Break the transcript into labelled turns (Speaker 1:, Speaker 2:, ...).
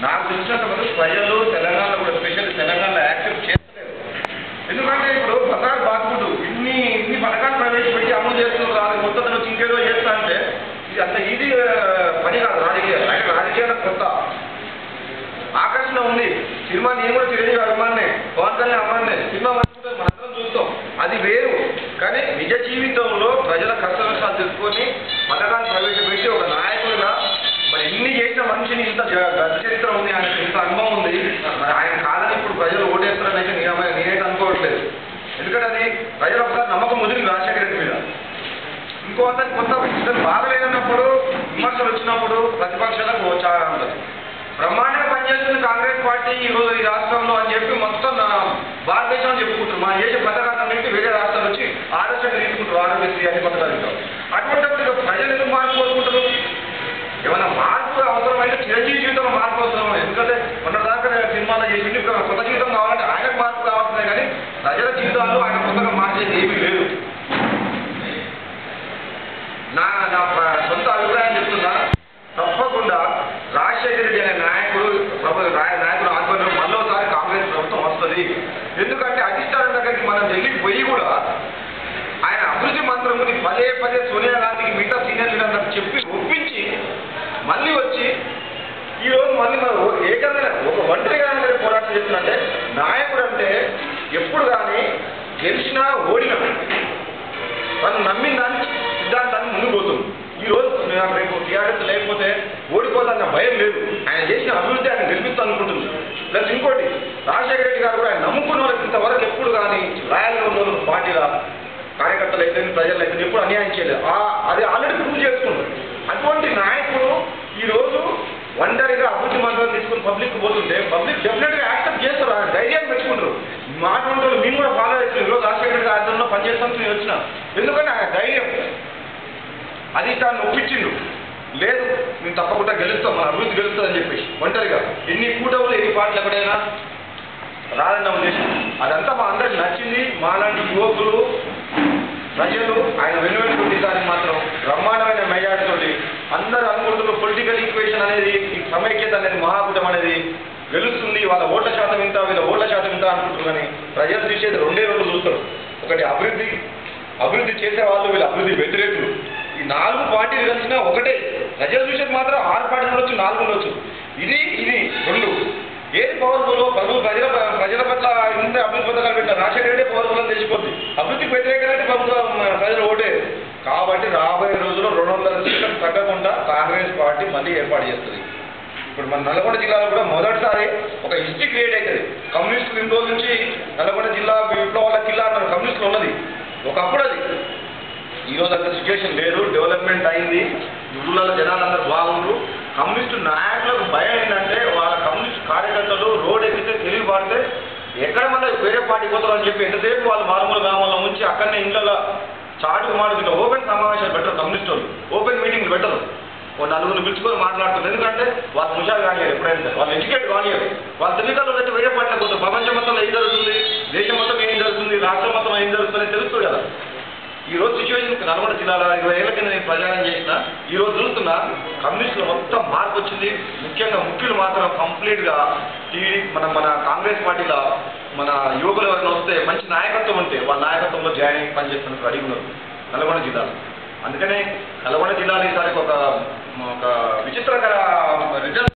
Speaker 1: నాకు తెలిసినంత వరకు ప్రజలు తెలంగాణలో కూడా స్పెషల్ తెలంగాణలో యాక్సెప్ట్ చేస్తలేదు. ఎందుకంటే ఇప్పుడు బజార్ బాగుండు ఇన్ని పథకాలు ప్రవేశపెట్టి అమలు చేస్తున్నారు, కొత్త ఇంకేదో చేస్తా అంటే ఇది అంత ఈజీ పని కాదు. రాజకీయాలకు కొత్త ఆకర్షణ ఉంది. సినిమా నేను కూడా చిరంజీవి అభిమానే, పవన్ కళ్యాణ్ అభిమానే, సినిమా మనందరం చూస్తాం, అది వేరు. కానీ నిజ జీవితంలో ప్రజల కష్ట నష్టాలు తెలుసుకొని పథకాలు ప్రవేశపెట్టి ఒక నాయకుడిగా మరి ఎన్ని చేసిన మనిషిని ఇంత గత చరిత్ర ఉంది, ఆయనకు ఇంత అనుభవం ఉంది. మరి ఆయన కాదని ఇప్పుడు ప్రజలు ఓటేస్తారని అయితే నేనైతే అనుకోవట్లేదు. ఎందుకంటే అది ప్రజల ఒకసారి నమ్మకం ముదిరి రాజశేఖర రెడ్డి మీద. ఇంకో అతను కొంత బాధలేనప్పుడు విమర్శలు వచ్చినప్పుడు ప్రతిపక్షాలకు చాలా ఉంటుంది. బ్రహ్మాండంగా పనిచేస్తుంది కాంగ్రెస్ పార్టీ ఈరోజు ఈ రాష్ట్రంలో అని చెప్పి మొత్తం భారతదేశం చెప్పుకుంటారు. మన దేశ పథకాలన్నింటి వేరే రాష్ట్రాలు వచ్చి ఆదర్శంగా తీసుకుంటారు, ఆరోగ్యశ్రీ అన్ని పథకాలు ఇస్తాం. అటువంటిప్పుడు ప్రజలు ఎందుకు మార్పు కోరుకుంటారు? ఏమైనా మార్పు అవసరమైతే చిరంజీవి జీవితంలో మార్పు అవసరం. ఎందుకంటే మొన్నదాకా సినిమాలో చేసింది, ఇప్పుడు కొత్త జీవితం కావాలంటే ఆయనకు మార్పు కావాల్సిందే. కానీ ప్రజల జీవితాల్లో ఆయన కొత్తగా మార్చేది ఏమీ లేదు. నా సొంత అభిప్రాయం చెప్తున్నా, తప్పకుండా రాజశేఖర రెడ్డి అనే నాయకుడు ఆధ్వర్యంలో మరోసారి కాంగ్రెస్ ప్రభుత్వం వస్తుంది. ఎందుకంటే అధిష్టానం దగ్గరికి మనం వెళ్ళిపోయి కూడా ఆయన అభివృద్ధి మంత్రం పదే సోనియా గాంధీకి మిగతా సీనియర్ లీడర్లకు చెప్పి ఒప్పించి మళ్ళీ వచ్చి ఈరోజు మళ్ళీ మనం ఏకంగా ఒక ఒంటరిగా పోరాటం చేస్తున్నట్టే. నాయకుడు అంటే ఎప్పుడు కానీ గెలిచినా ఓడినా తను నమ్మిన దాన్ని సిద్ధాంతాన్ని ముందుకు పోతుంది. ఈరోజు రేపు టీఆర్ఎస్ లేకపోతే ఓడిపోతాన్న భయం లేదు. ఆయన చేసిన అభివృద్ధి ఆయన గెలిపిస్తా అనుకుంటుంది. ప్లస్ ఇంకోటి, రాజశేఖర రెడ్డి గారు కూడా ఆయన నమ్ముకున్న వాళ్ళకి ఇంతవరకు ఎప్పుడు కానీ రాయల్లో ఉన్న పార్టీల కార్యకర్తలు అయితే ప్రజలు అయితే ఎప్పుడు అన్యాయం చేయలేదు. అది ఆల్రెడీ ప్రూవ్ చేసుకుంటారు. అటువంటి నాయకుడు ఈరోజు ఒంటరిగా అభివృద్ధి మంత్రం తీసుకుని పబ్లిక్ పోతుంటే పబ్లిక్ డెఫినెట్గా యాక్సెప్ట్ చేస్తారు, ఆయన ధైర్యాన్ని పెట్టుకుంటారు. మా అటువంటి వాళ్ళు మేము కూడా ఫాలో అవుతున్నాం. ఈరోజు రాజశేఖర రెడ్డి ఆధ్వర్యంలో పనిచేస్తాం నేను వచ్చిన. ఎందుకంటే ఆయన ధైర్యం అధిష్టాన్ని ఒప్పించిండు. లేదు మేము తప్పకుండా గెలుస్తాం, మన అభివృద్ధి గెలుస్తుందని చెప్పేసి ఒంటరిగా ఎన్ని కూటములు ఎన్ని పార్టీలు ఎక్కడైనా రాదన్న ఉద్దేశం. అదంతా మా అందరికి నచ్చింది. మాలాంటి యువకులు ప్రజలు ఆయన వెనువెనుకుంటానికి మాత్రం బ్రహ్మాండమైన మెజార్టీతో అందరూ అనుకుంటున్న పొలిటికల్ ఈక్వేషన్ అనేది, ఈ సమైక్యత అనేది, మహాకూటం అనేది గెలుస్తుంది. వాళ్ళ ఓట్ల శాతం ఇంత, వీళ్ళ ఓట్ల శాతం ఇంత అనుకుంటారు. కానీ ప్రజలు చూసేది రెండు చూస్తారు. ఒకటి అభివృద్ధి చేసే వాళ్ళు, వీళ్ళు అభివృద్ధి వ్యతిరేకులు. ఈ 4 పార్టీలు కలిసినా ఒకటే. ప్రజలు చూసేది మాత్రం 6 పార్టీలు ఉండొచ్చు, 4 ఉండొచ్చు. ఇది 2 ఏది పవర్ఫుల్? ప్రజల పట్ల ఇంత అభివృద్ధి పథకాలు పెట్టిన రాజశేఖర రెడ్డి పవర్ఫుల్ అని తెలిసిపోతుంది. అభివృద్ధికి వ్యతిరేకంగా ప్రభుత్వం ప్రజలు ఓటే. కాబట్టి రాబోయే రోజుల్లో 200 సీట్లకు తగ్గకుండా కాంగ్రెస్ పార్టీ మళ్ళీ ఏర్పాటు చేస్తుంది. ఇప్పుడు మన నల్గొండ జిల్లాలో కూడా మొదటిసారి ఒక హిస్టరీ క్రియేట్ అవుతుంది. కమ్యూనిస్టులు ఇన్ని రోజుల నుంచి నల్గొండ జిల్లా విప్లవాల కిల్లా అన్న కమ్యూనిస్టులు ఉన్నది ఒకప్పుడు. అది ఈరోజు అంత సిచ్యువేషన్ లేదు, డెవలప్మెంట్ అయింది. ఊళ్ళలో జనాలందరూ బాగుండ్రు. కమ్యూనిస్టు నాయకులకు భయం ఏంటంటే వాళ్ళ కమ్యూనిస్ట్ కార్యకర్తలు రోడ్ ఎక్కితే తెలివి పడితే ఎక్కడ మళ్ళీ వేరే పార్టీ పోతారు అని చెప్పి ఎంతసేపు వాళ్ళు మారుమూల గ్రామంలో ఉంచి అక్కడనే ఇంట్లో చాటుకు మాట్లాడుతుంటే ఓపెన్ సమావేశాలు పెట్టరు. కమ్యూనిస్ట్ వాళ్ళు ఓపెన్ మీటింగ్లు పెట్టరు. ఓ 4 పిలుచుకొని మాట్లాడుతుంది. ఎందుకంటే వాళ్ళు హుషారు కానియారు, ఎప్పుడైనా వాళ్ళు ఎడ్యుకేట్ కానియారు. వాళ్ళ తెలివికల్లో అయితే వేరే పార్టీలకు పోతారు. ప్రపంచం మొత్తంలో ఏం జరుగుతుంది, దేశం మొత్తం ఏం జరుగుతుంది, రాష్ట్రం మొత్తం ఏం జరుగుతుందని తెలుస్తుంది కదా. ఈరోజు సిచ్యువేషన్ నల్గొండ జిల్లాలో 20 ఏళ్ల కింద నేను ప్రచారం చేసిన ఈరోజు చూస్తున్నా కమ్యూనిస్టులు మొత్తం మార్పు వచ్చింది. ముఖ్యంగా ముఖ్యులు మాత్రం కంప్లీట్గా మన కాంగ్రెస్ పార్టీలో మన యువకులు ఎవరైనా వస్తే మంచి నాయకత్వం ఉంటే వాళ్ళ నాయకత్వంలో జాయిన్ అయ్యి పనిచేస్తున్నట్టు అడిగి ఉన్నారు నల్గొండ జిల్లాలో. అందుకనే నల్గొండ జిల్లాలో ఈసారికి ఒక విచిత్రకర రిజల్ట్